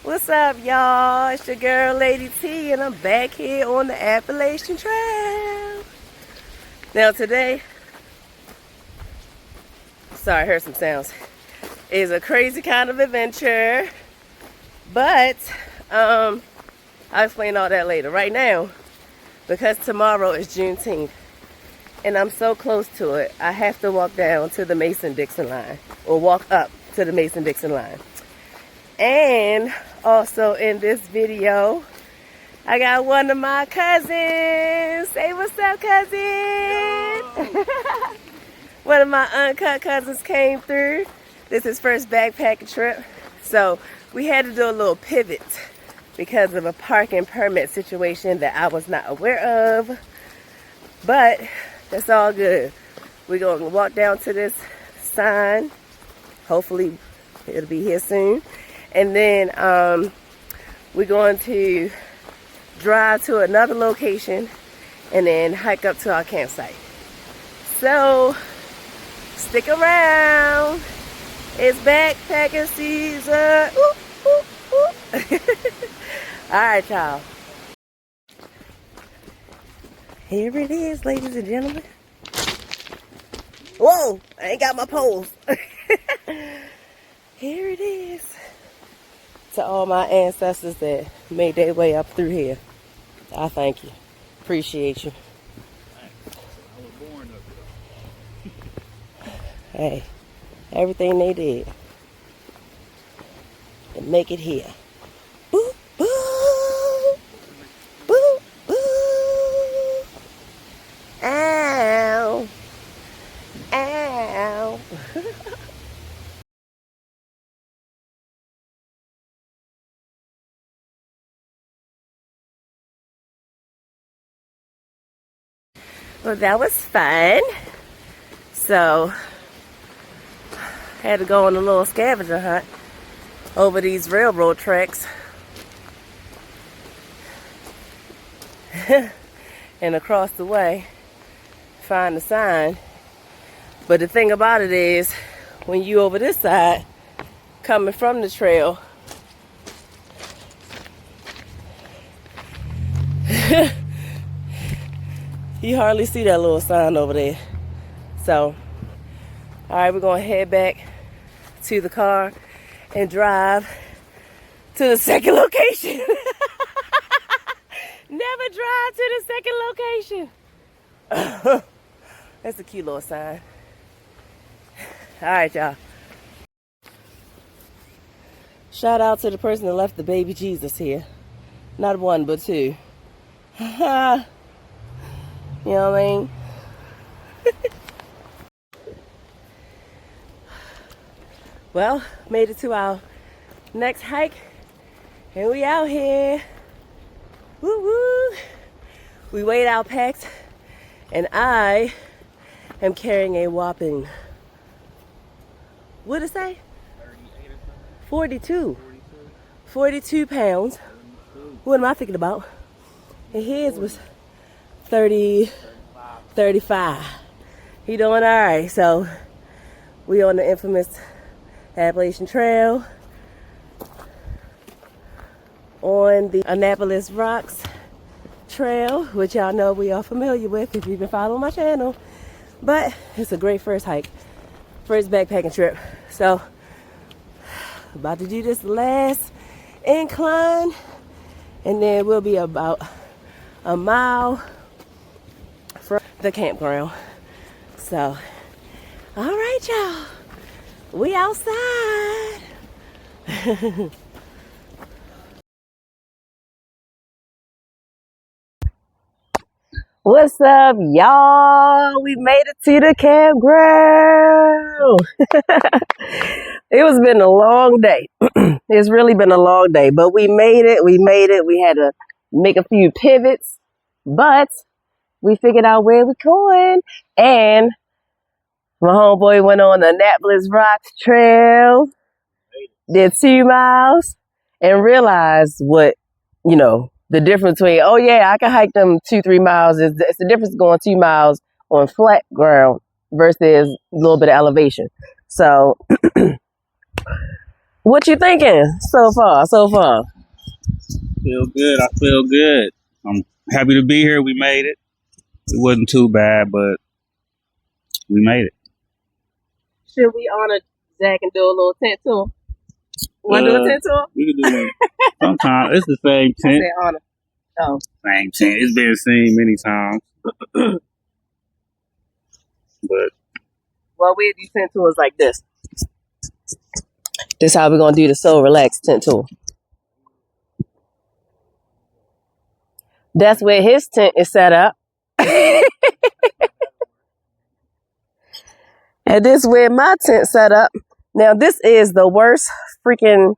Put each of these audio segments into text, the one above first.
What's up, y'all? It's your girl, Lady T, and I'm back here on the Appalachian Trail. Now today, sorry, I heard some sounds, is a crazy kind of adventure, but I'll explain all that later. Right now, because tomorrow is Juneteenth, and I'm so close to it, I have to walk down to the Mason-Dixon line, or walk up to the Mason-Dixon line. And also in this video, I got one of my cousins. Say what's up, cousin. One of my uncut cousins came through. This is his first backpacking trip. So we had to do a little pivot because of a parking permit situation that I was not aware of. But that's all good. We're going to walk down to this sign. Hopefully it'll be here soon. And then we're going to drive to another location and then hike up to our campsite. So stick around. It's backpacking season. Ooh, ooh, ooh. All right, y'all. Here it is, ladies and gentlemen. Whoa, I ain't got my poles. Here it is. To all my ancestors that made their way up through here, I thank you. Appreciate you. I was born up here. Hey, everything they did to make it here. Boo, boo, boo, boo. Ow, ow. Well, that was fun. So, had to go on a little scavenger hunt over these railroad tracks. And across the way, find the sign. But the thing about it is, when you over this side, coming from the trail, you hardly see that little sign over there. So, all right, we're gonna head back to the car and drive to the second location. Never drive to the second location. That's a cute little sign. All right, y'all. Shout out to the person that left the baby Jesus here. Not one, but two. You know what I mean? Well, made it to our next hike, and we out here. Woo woo! We weighed our packs, and I am carrying a whopping, what did it say? 42. 42 pounds. What am I thinking about? And his was 35. He doing all right. So we on the infamous Appalachian Trail on the Annapolis Rocks trail, which y'all know we are familiar with if you've been following my channel. But it's a great first hike, first backpacking trip. So about to do this last incline, and then we'll be about a mile from the campground. So, all right, y'all. We outside. What's up, y'all? We made it to the campground. It was been a long day. It's really been a long day, but we made it. We made it. We had to make a few pivots, but we figured out where we're going. And my homeboy went on the Annapolis Rocks trail, did 2 miles, and realized what, the difference between, oh yeah, I can hike them 2-3 miles. It's the difference going 2 miles on flat ground versus a little bit of elevation. So What you thinking so far? Feel good. I feel good. I'm happy to be here. We made it. It wasn't too bad, but we made it. Should we honor Zach and do a little tent tour? Want to do a tent tour? We can do it. Sometimes it's the same I tent. said honor. Oh. Same tent. It's been seen many times. But well, we do tent tours like this. This is how we're gonna do the Soul Relax tent tour. That's where his tent is set up. And this is where my tent set up. Now this is the worst freaking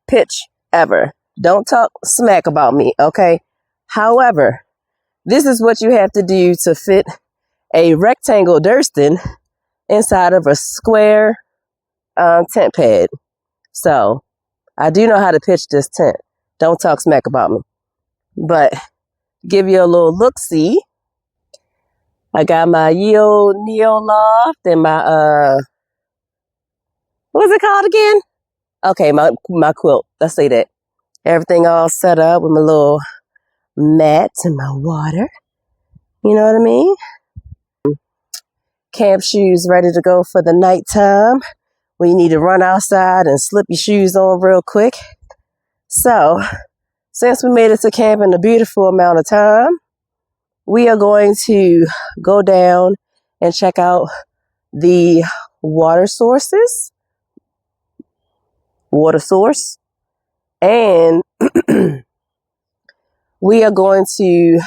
pitch ever. Don't talk smack about me, okay? However, this is what you have to do to fit a rectangle Durston inside of a square tent pad. So I do know how to pitch this tent. Don't talk smack about me. But give you a little look-see. I got my Neo Loft and my what's it called again? Okay, my quilt. Let's say that. Everything all set up with my little mats and my water. You know what I mean? Camp shoes ready to go for the nighttime when you need to run outside and slip your shoes on real quick. So, since we made it to camp in a beautiful amount of time, we are going to go down and check out the water source. And we are going to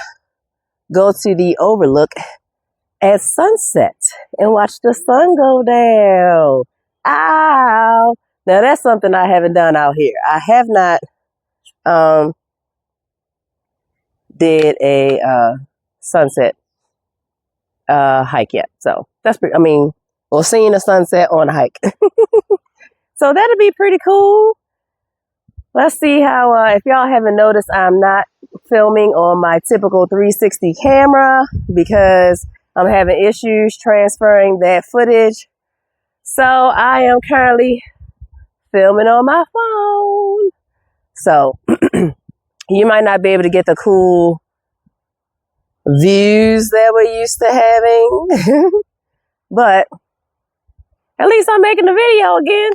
go to the overlook at sunset and watch the sun go down. Ow! Now that's something I haven't done out here. I have not did a sunset hike yet. So that's pretty, seeing a sunset on a hike. So that'll be pretty cool. Let's see how, if y'all haven't noticed, I'm not filming on my typical 360 camera because I'm having issues transferring that footage. So I am currently filming on my phone. So you might not be able to get the cool views that we're used to having. But at least I'm making the video again.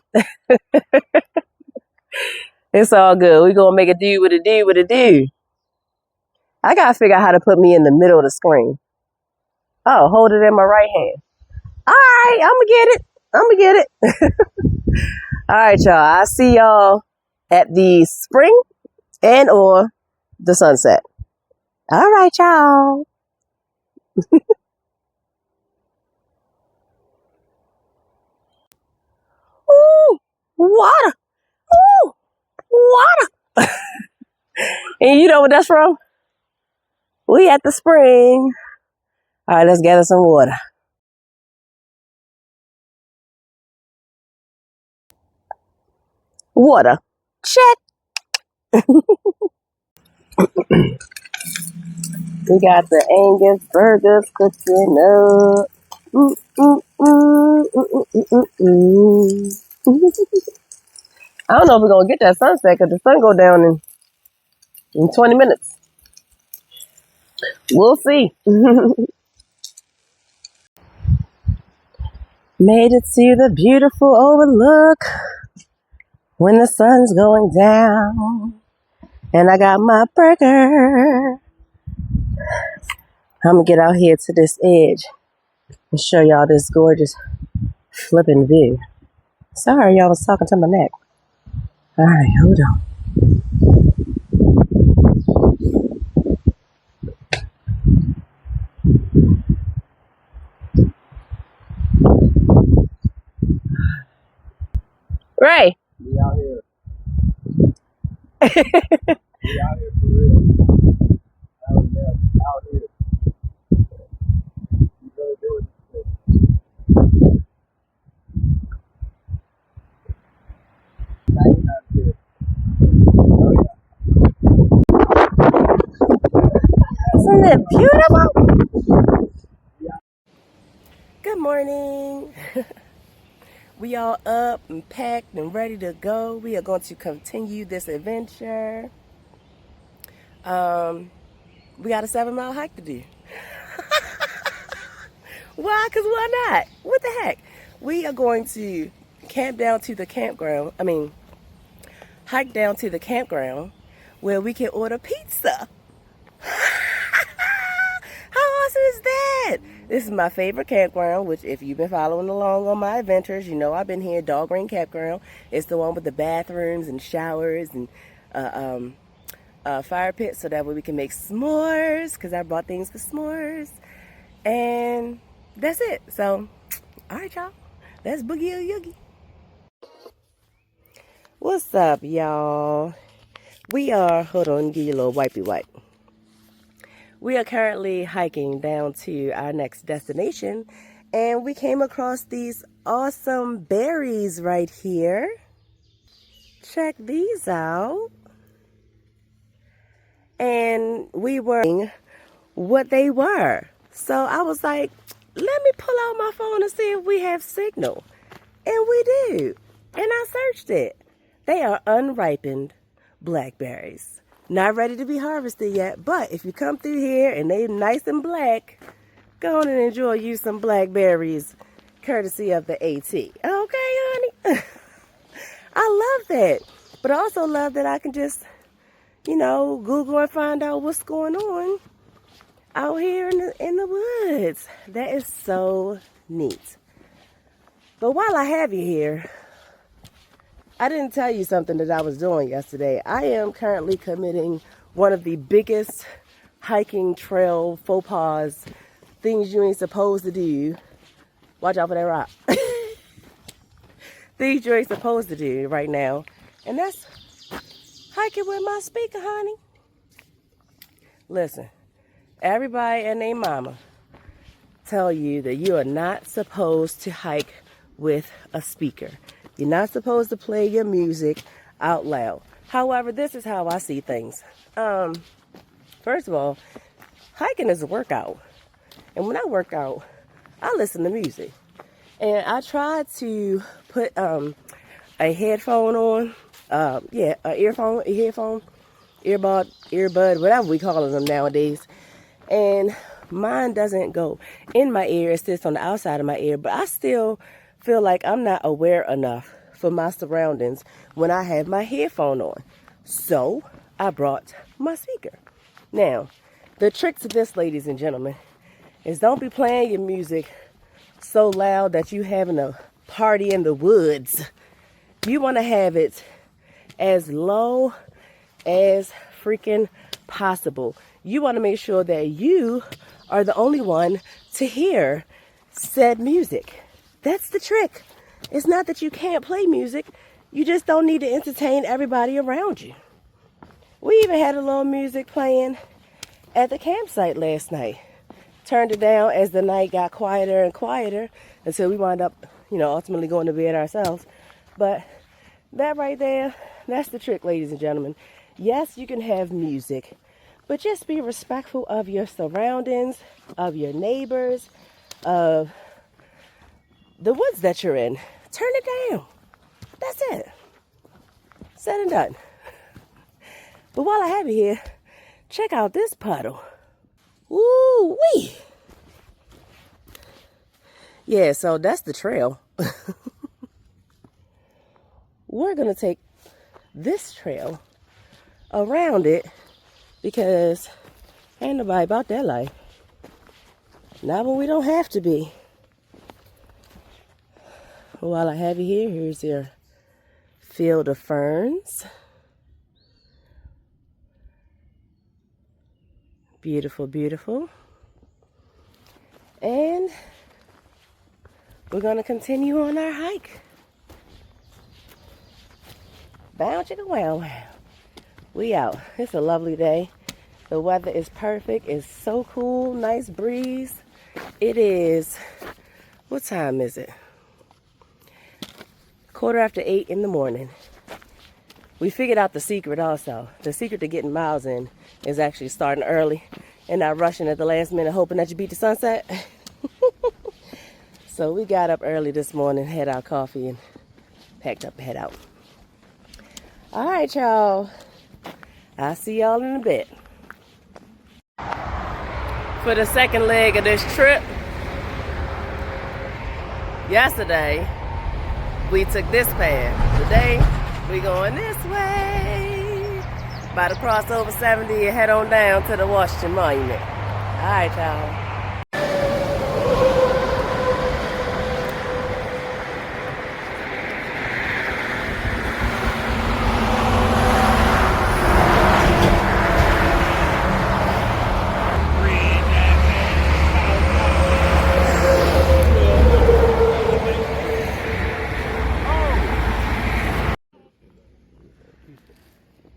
It's all good. We're going to make it do what it do. I got to figure out how to put me in the middle of the screen. Oh, hold it in my right hand. All right, I'm going to get it. All right, y'all. I'll see y'all at the spring and or the sunset. All right, y'all. Ooh, water. Ooh, water. And you know what that's from? We at the spring. All right, let's gather some water. Water. Check. We got the Angus burgers cooking up. I don't know if we're going to get that sunset because the sun go down in 20 minutes. We'll see. Made it to the beautiful overlook when the sun's going down. And I got my burger. I'm going to get out here to this edge and show y'all this gorgeous flipping view. Sorry, y'all was talking to my neck. All right, hold on. Ray. We out here. We out here for real. Out here. You really doing this. Isn't it beautiful? Good morning. We all up and packed and ready to go. We are going to continue this adventure. We got a 7-mile hike to do. Why? Because why not? What the heck? We are going to hike down to the campground where we can order pizza. How awesome is that? This is my favorite campground, which if you've been following along on my adventures, you know I've been here, Dahlgren Campground. It's the one with the bathrooms and showers and fire pit, so that way we can make s'mores, because I brought things for s'mores. And that's it. So, all right, y'all. Let's boogie-oogie. What's up, y'all? We are, hold on, give you a little wipey wipe. We are currently hiking down to our next destination, and we came across these awesome berries right here. Check these out. And we were wondering what they were. So I was like, let me pull out my phone and see if we have signal. And we do. And I searched it. They are unripened blackberries. Not ready to be harvested yet, but if you come through here and they're nice and black, go on and enjoy you some blackberries, courtesy of the AT. Okay, honey? I love that. But I also love that I can just, Google and find out what's going on out here in the woods. That is so neat. But while I have you here, I didn't tell you something that I was doing yesterday. I am currently committing one of the biggest hiking trail faux pas, things you ain't supposed to do. Watch out for that rock. Things you ain't supposed to do right now. And that's hiking with my speaker, honey. Listen, everybody and their mama tell you that you are not supposed to hike with a speaker. You're not supposed to play your music out loud. However, this is how I see things. First of all, hiking is a workout. And when I work out, I listen to music. And I try to put a headphone on. An earbud, whatever we call them nowadays. And mine doesn't go in my ear. It sits on the outside of my ear. But I still feel like I'm not aware enough for my surroundings when I have my headphone on. So I brought my speaker. Now, the trick to this, ladies and gentlemen, is don't be playing your music so loud that you having a party in the woods. You want to have it as low as freaking possible. You want to make sure that you are the only one to hear said music. That's the trick. It's not that you can't play music. You just don't need to entertain everybody around you. We even had a little music playing at the campsite last night. Turned it down as the night got quieter and quieter until we wound up, ultimately going to bed ourselves. But that right there, that's the trick, ladies and gentlemen. Yes, you can have music, but just be respectful of your surroundings, of your neighbors, of the woods that you're in. Turn it down. That's it. Said and done. But while I have you here, check out this puddle. Woo-wee. Yeah, so that's the trail. We're going to take this trail around it because ain't nobody about that life. Not when we don't have to be. While I have you here, here's your field of ferns. Beautiful, beautiful. And we're going to continue on our hike. Bow chicka wow wow. We out. It's a lovely day. The weather is perfect. It's so cool. Nice breeze. It is, what time is it? 8:15 in the morning. We figured out the secret also. The secret to getting miles in is actually starting early and not rushing at the last minute hoping that you beat the sunset. So we got up early this morning, had our coffee, and packed up and head out. All right, y'all. I'll see y'all in a bit. For the second leg of this trip, yesterday, we took this path. Today, we going this way. About to cross over 70 and head on down to the Washington Monument. All right, y'all.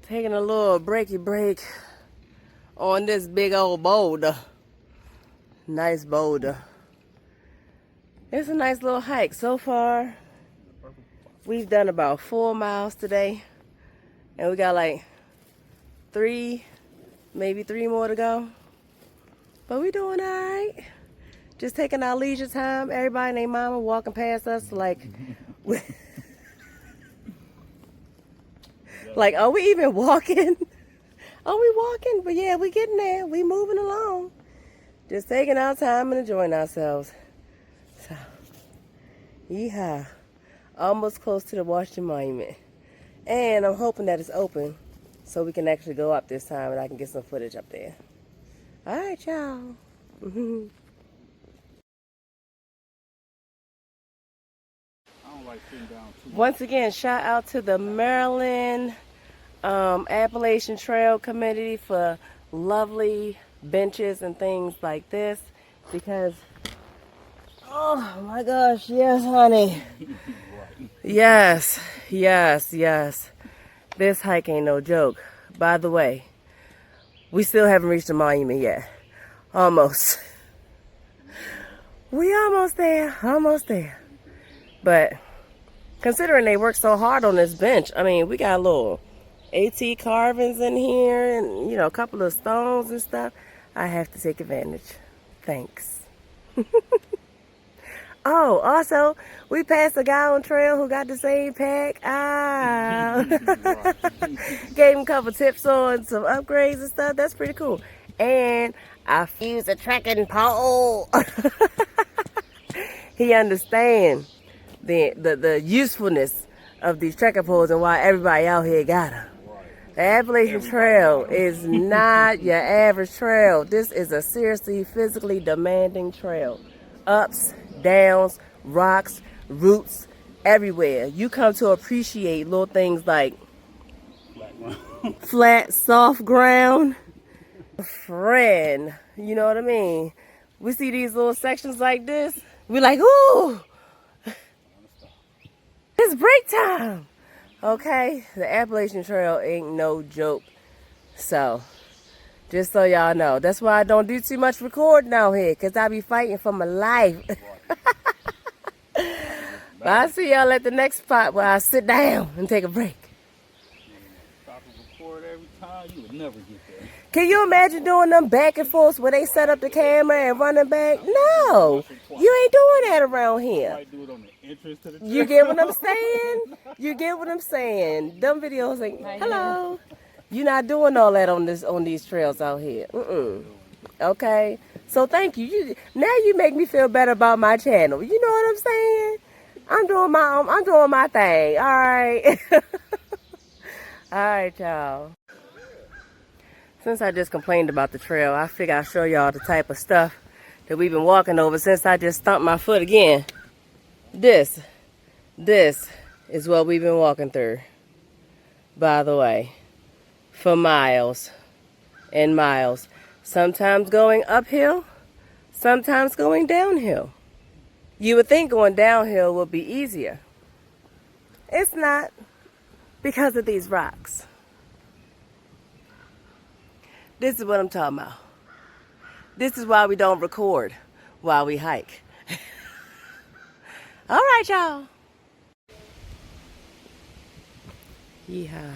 Taking a little breaky break on this big old boulder. Nice boulder. It's a nice little hike. So far, we've done about 4 miles today. And we got like 3, maybe 3 more to go. But we doing all right. Just taking our leisure time. Everybody and their mama walking past us like... Like, are we even walking? Are we walking? But yeah, we getting there. We moving along. Just taking our time and enjoying ourselves. So, yeehaw. Almost close to the Washington Monument. And I'm hoping that it's open so we can actually go up this time and I can get some footage up there. All right, y'all. Once again, shout out to the Maryland Appalachian Trail Committee for lovely benches and things like this, because oh my gosh, yes honey, yes, this hike ain't no joke. By the way, we still haven't reached the monument yet. Almost. We almost there, but considering they worked so hard on this bench, I mean, we got little AT carvings in here and, you know, a couple of stones and stuff. I have to take advantage. Thanks. Oh, also, we passed a guy on trail who got the same pack. Gave him a couple tips on some upgrades and stuff. That's pretty cool. And I fused a trekking pole. He understands the usefulness of these trekking poles and why everybody out here got them. The Appalachian Trail is not your average trail. This is a seriously physically demanding trail. Ups, downs, rocks, roots, everywhere. You come to appreciate little things like flat, soft ground. Friend, you know what I mean? We see these little sections like this. We like, ooh, it's break time. Okay, the Appalachian Trail ain't no joke. So, just so y'all know, that's why I don't do too much recording out here, because I be fighting for my life. But I'll see y'all at the next spot where I sit down and take a break. Stop and record every time, you would never get there. Can you imagine doing them back and forth where they set up the camera and running back? No, you ain't doing that around here. I do it on the entrance to the You get what I'm saying? You get what I'm saying? Them videos like, hello. You're not doing all that on these trails out here. Okay? So thank you. Now you make me feel better about my channel. You know what I'm saying? I'm doing my thing. All right. All right, y'all. Since I just complained about the trail, I figure I'll show y'all the type of stuff that we've been walking over since I just stomped my foot again. This is what we've been walking through, by the way, for miles and miles. Sometimes going uphill, sometimes going downhill. You would think going downhill would be easier. It's not, because of these rocks. This is what I'm talking about. This is why we don't record while we hike. All right, y'all. Yeehaw.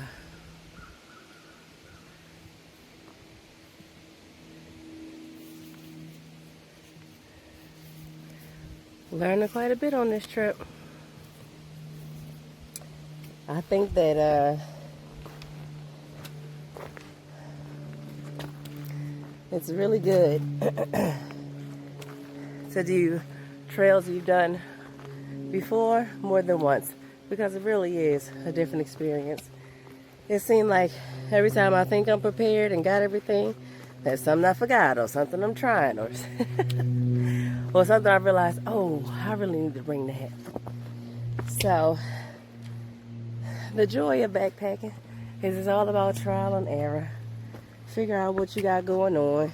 Learning quite a bit on this trip. I think that it's really good to do trails you've done before more than once, because it really is a different experience. It seemed like every time I think I'm prepared and got everything, there's something I forgot or something I'm trying or or something I realized, oh, I really need to bring that. So the joy of backpacking is it's all about trial and error. Figure out what you got going on.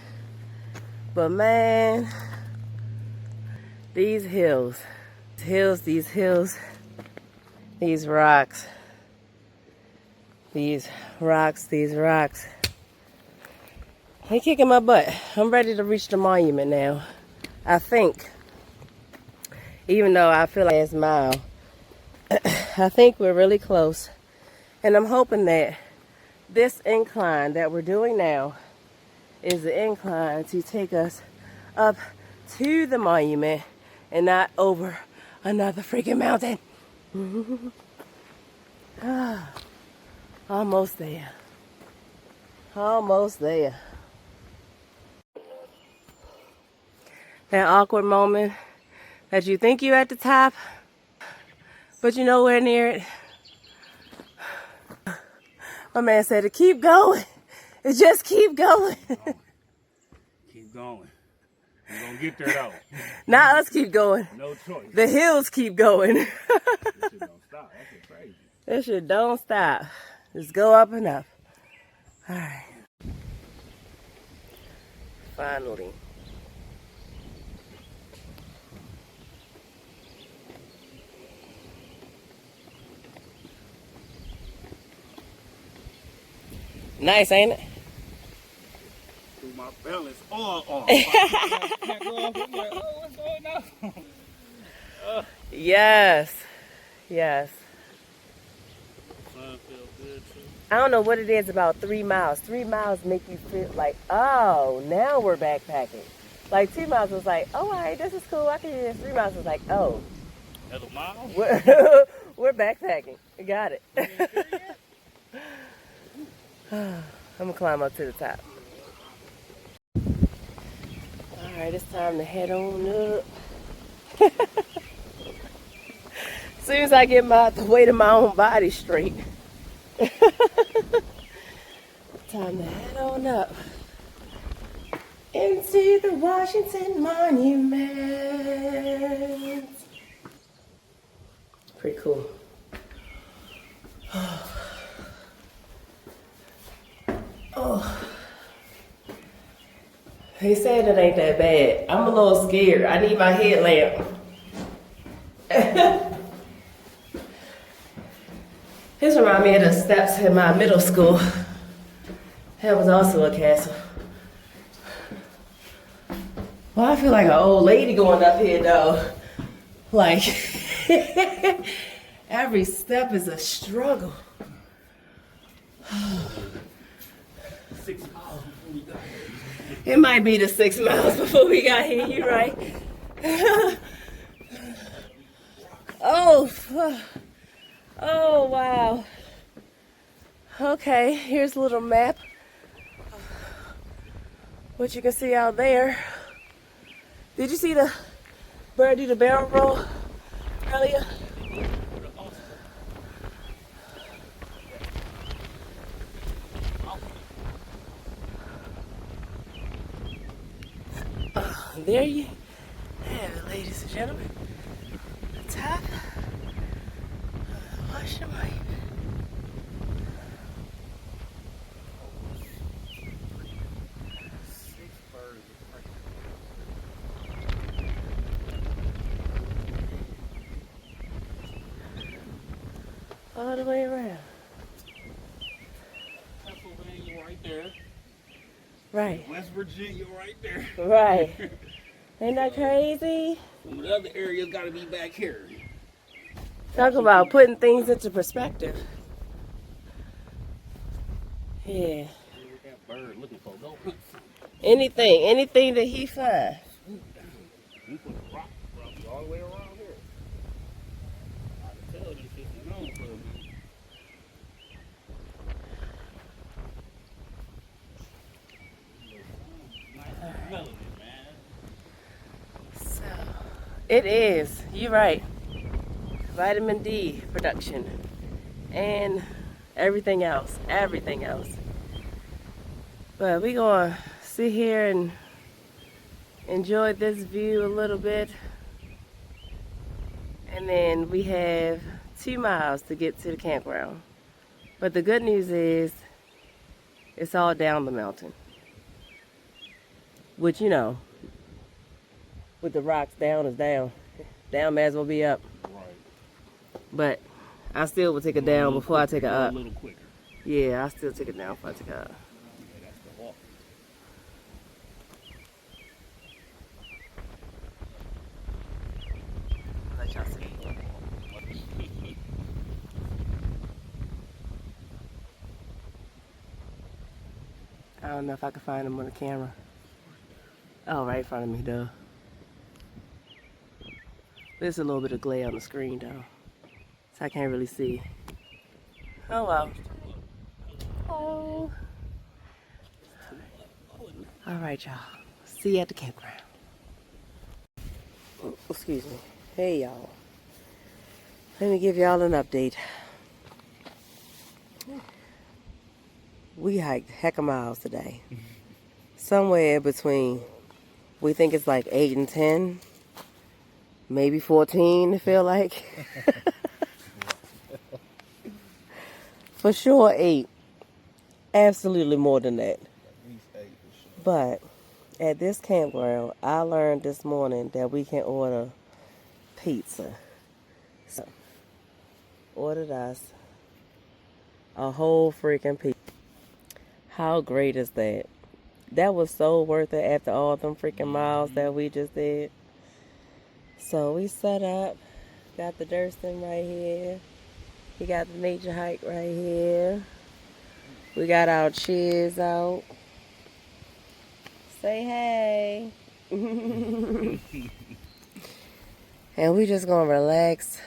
But man, these hills, these rocks, they kicking my butt. I'm ready to reach the monument now, I think. Even though I feel like it's a mile, I think we're really close. And I'm hoping that this incline that we're doing now is the incline to take us up to the monument and not over another freaking mountain. Almost there. Almost there. That awkward moment that you think you're at the top, but you're nowhere near it. My man said to keep going. It just keep going. Keep going. We're gonna get there though. Not us keep going. No choice. The hills keep going. This shit don't stop. That shit crazy. This shit don't stop. Just go up and up. Alright. Finally. Nice, ain't it? Threw my balance all off. Can't go off. I'm like, oh, what's going on? Yes. Yes. Sun feels good too. I don't know what it is about 3 miles. 3 miles make you feel like, oh, now we're backpacking. Like 2 miles was like, oh, all right, this is cool. I can do this. 3 miles was like, oh. Another mile? We're backpacking. Got it. I'm gonna climb up to the top. Alright, it's time to head on up. As soon as I get the weight of my own body straight. Time to head on up into the Washington Monument. Pretty cool. Oh. They said it ain't that bad. I'm a little scared. I need my headlamp. This reminds me of the steps in my middle school. That was also a castle. Well, I feel like an old lady going up here though. Like, every step is a struggle. 6 miles before we got here. It might be the 6 miles before we got here, you're right. Oh, oh, wow. Okay, here's a little map. What you can see out there. Did you see the bird do the barrel roll earlier? There you have it, ladies and gentlemen. The top of Washington Monument. All the way around. Pennsylvania right there. Right. West Virginia right there. Right. Ain't that crazy? Some of the other areas got to be back here. Talk about putting things into perspective. Yeah. That bird looking for no hunt. Anything that he finds. We put a rock, bro. We all the way around here. I can tell this shit is known for it, man. Nice melody, man. So, it is. You're right. Vitamin D production. And everything else. Everything else. But we're going to sit here and enjoy this view a little bit. And then we have 2 miles to get to the campground. But the good news is it's all down the mountain. Which, you know, with the rocks, down is down. Down may as well be up. Right. But I still would take it down before I take it up. A little quicker. Yeah, I still take it down before I take it up. Yeah, that's the walk. Let y'all see. I don't know if I can find them on the camera. Oh, right in front of me, though. There's a little bit of glare on the screen, though. So I can't really see. Oh, well. Oh. All right, y'all. See you at the campground. Oh, excuse me. Hey, y'all. Let me give y'all an update. We hiked heck of miles today. Somewhere between, we think it's like 8 and 10, maybe 14 to feel like. For sure 8. Absolutely more than that. At least 8 for sure. But at this campground, I learned this morning that we can order pizza. So, ordered us a whole freaking pizza. How great is that? That was so worth it after all them freaking miles that we just did. So we set up, got the Durston right here. We got the nature hike right here. We got our cheers out. Say hey. And we just gonna relax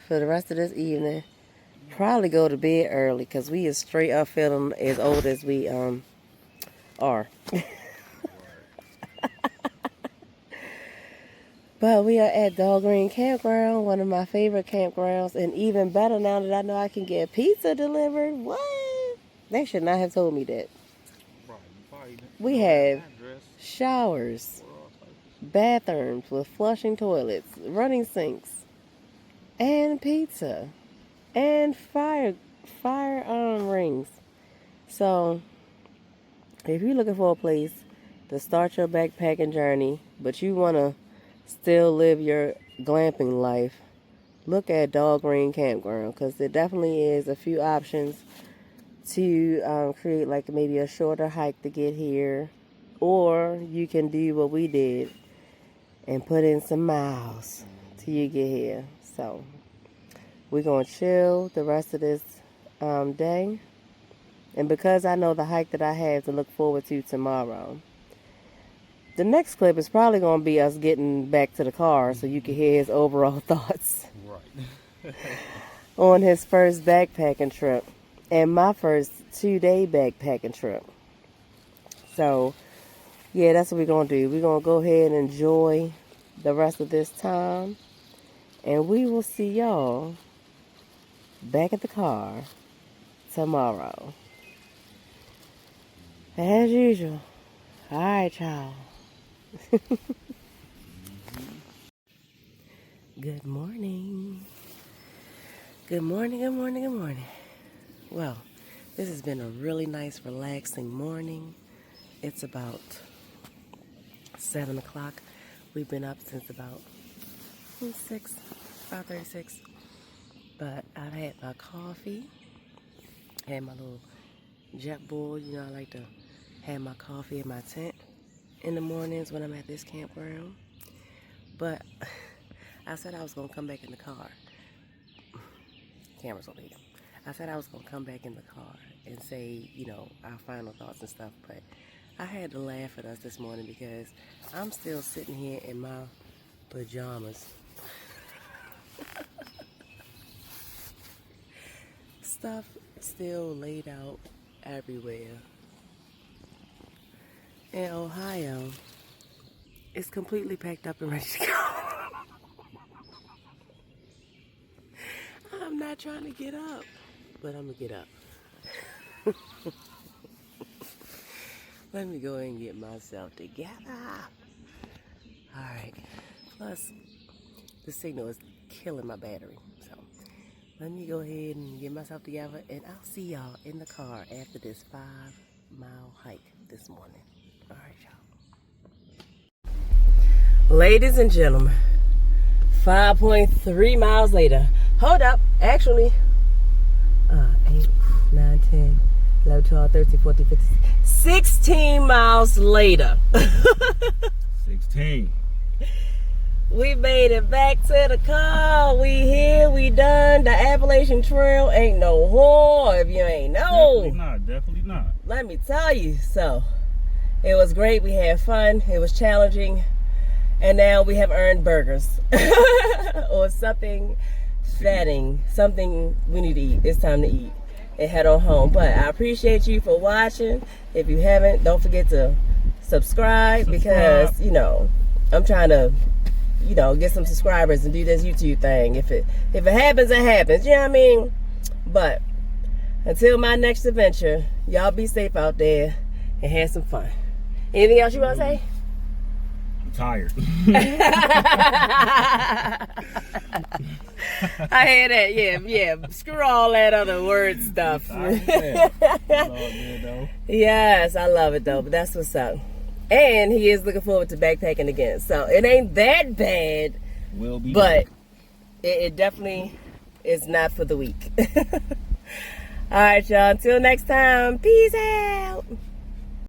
for the rest of this evening. Probably go to bed early because we is straight up feeling as old as we are. But we are at Dahlgren Campground, one of my favorite campgrounds, and even better now that I know I can get pizza delivered. What? They should not have told me that. We have showers, bathrooms with flushing toilets, running sinks, and pizza, and fire rings. So, if you're looking for a place to start your backpacking journey, but you want to still live your glamping life, look at Dahlgren Campground, because there definitely is a few options to create like maybe a shorter hike to get here, or you can do what we did and put in some miles till you get here. So we're going to chill the rest of this day. And because I know the hike that I have to look forward to tomorrow, the next clip is probably going to be us getting back to the car so you can hear his overall thoughts on his first backpacking trip and my first 2-day backpacking trip. So, yeah, that's what we're going to do. We're going to go ahead and enjoy the rest of this time. And we will see y'all back at the car tomorrow. As usual. All right, y'all. Good morning. Good morning, good morning, good morning. Well, this has been a really nice, relaxing morning. It's about 7 o'clock. We've been up since about 5:36. But I've had my coffee, had my little jet bull. You know, I like to have my coffee in my tent in the mornings when I'm at this campground. But I said I was going to come back in the car. Camera's over here. I said I was going to come back in the car and say, you know, our final thoughts and stuff. But I had to laugh at us this morning because I'm still sitting here in my pajamas Stuff still laid out everywhere. In Ohio, it's completely packed up and ready to go. I'm not trying to get up, but I'm gonna get up. Let me go ahead and get myself together. Alright, plus the signal is killing my battery, so let me go ahead and get myself together, and I'll see y'all in the car after this 5-mile hike this morning. Alright, y'all. Ladies and gentlemen, 5.3 miles later. Hold up, actually, 8, 9, 10, 11, 12, 13, 14, 15, 16 miles later. 16. We made it back to the car. We here, we done. The Appalachian Trail ain't no whore if you ain't know. Definitely not. Let me tell you. So, it was great. We had fun. It was challenging. And now we have earned burgers. Or something fatting. Something we need to eat. It's time to eat and head on home. But I appreciate you for watching. If you haven't, don't forget to subscribe. Because, you know, I'm trying to, you know, get some subscribers and do this YouTube thing. If it happens, it happens. You know what I mean? But until my next adventure, y'all be safe out there and have some fun. Anything else you want to say? I'm tired. I hear that. Yeah. Screw all that other word stuff. Yes, I love it though. But that's what's up. And he is looking forward to backpacking again. So it ain't that bad. Will be. But it definitely is not for the weak. All right, y'all. Until next time. Peace out.